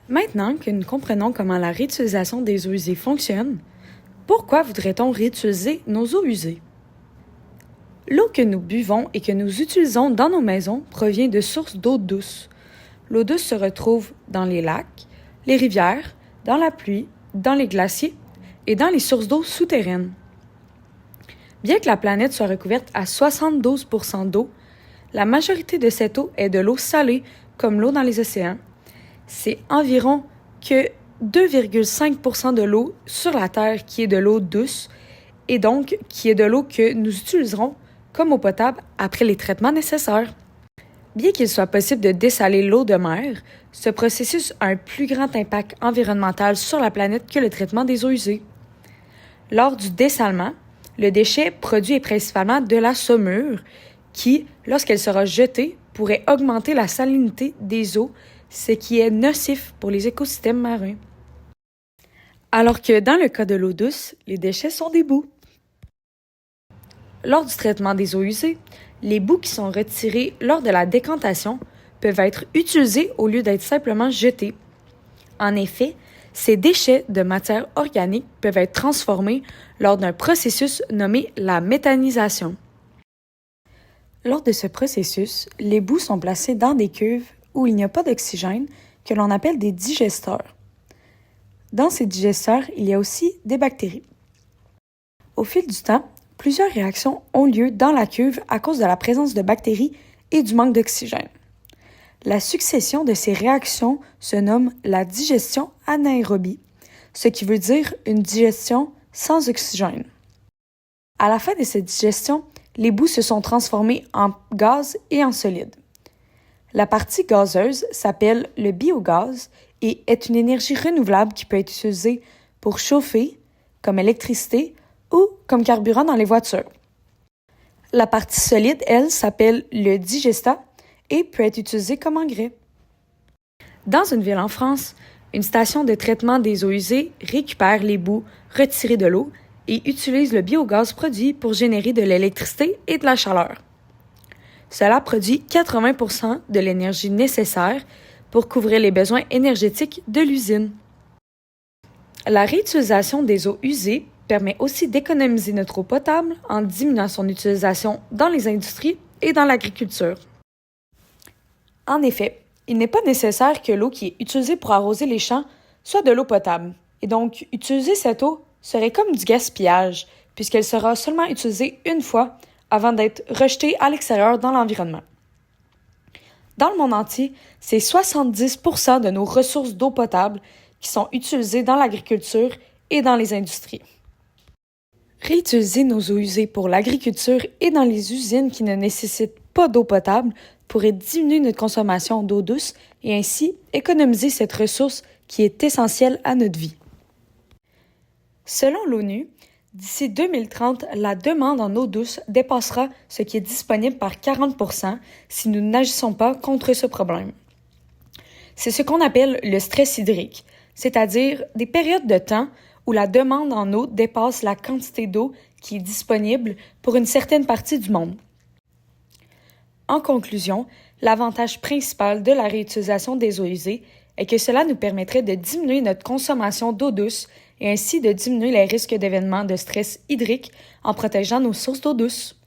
Maintenant que nous comprenons comment la réutilisation des eaux usées fonctionne, pourquoi voudrait-on réutiliser nos eaux usées? L'eau que nous buvons et que nous utilisons dans nos maisons provient de sources d'eau douce. L'eau douce se retrouve dans les lacs, les rivières, dans la pluie, dans les glaciers et dans les sources d'eau souterraines. Bien que la planète soit recouverte à 72% d'eau, la majorité de cette eau est de l'eau salée, comme l'eau dans les océans. C'est environ que 2,5% de l'eau sur la Terre qui est de l'eau douce et donc qui est de l'eau que nous utiliserons comme eau potable après les traitements nécessaires. Bien qu'il soit possible de dessaler l'eau de mer, ce processus a un plus grand impact environnemental sur la planète que le traitement des eaux usées. Lors du dessalement, le déchet produit est principalement de la saumure qui, lorsqu'elle sera jetée, pourrait augmenter la salinité des eaux, ce qui est nocif pour les écosystèmes marins. Alors que dans le cas de l'eau douce, les déchets sont des boues. Lors du traitement des eaux usées, les boues qui sont retirées lors de la décantation peuvent être utilisées au lieu d'être simplement jetées. En effet, ces déchets de matière organique peuvent être transformés lors d'un processus nommé la méthanisation. Lors de ce processus, les boues sont placées dans des cuves où il n'y a pas d'oxygène que l'on appelle des digesteurs. Dans ces digesteurs, il y a aussi des bactéries. Au fil du temps, plusieurs réactions ont lieu dans la cuve à cause de la présence de bactéries et du manque d'oxygène. La succession de ces réactions se nomme la digestion anaérobie, ce qui veut dire une digestion sans oxygène. À la fin de cette digestion, les boues se sont transformées en gaz et en solide. La partie gazeuse s'appelle le biogaz et est une énergie renouvelable qui peut être utilisée pour chauffer, comme électricité ou comme carburant dans les voitures. La partie solide, elle, s'appelle le digestat et peut être utilisée comme engrais. Dans une ville en France, une station de traitement des eaux usées récupère les boues retirées de l'eau et utilise le biogaz produit pour générer de l'électricité et de la chaleur. Cela produit 80% de l'énergie nécessaire pour couvrir les besoins énergétiques de l'usine. La réutilisation des eaux usées permet aussi d'économiser notre eau potable en diminuant son utilisation dans les industries et dans l'agriculture. En effet, il n'est pas nécessaire que l'eau qui est utilisée pour arroser les champs soit de l'eau potable. Et donc, utiliser cette eau serait comme du gaspillage, puisqu'elle sera seulement utilisée une fois avant d'être rejetée à l'extérieur dans l'environnement. Dans le monde entier, c'est 70% de nos ressources d'eau potable qui sont utilisées dans l'agriculture et dans les industries. Réutiliser nos eaux usées pour l'agriculture et dans les usines qui ne nécessitent pas d'eau potable pourrait diminuer notre consommation d'eau douce et ainsi économiser cette ressource qui est essentielle à notre vie. Selon l'ONU, d'ici 2030, la demande en eau douce dépassera ce qui est disponible par 40% si nous n'agissons pas contre ce problème. C'est ce qu'on appelle le stress hydrique, c'est-à-dire des périodes de temps où la demande en eau dépasse la quantité d'eau qui est disponible pour une certaine partie du monde. En conclusion, l'avantage principal de la réutilisation des eaux usées est que cela nous permettrait de diminuer notre consommation d'eau douce et ainsi de diminuer les risques d'événements de stress hydrique en protégeant nos sources d'eau douce.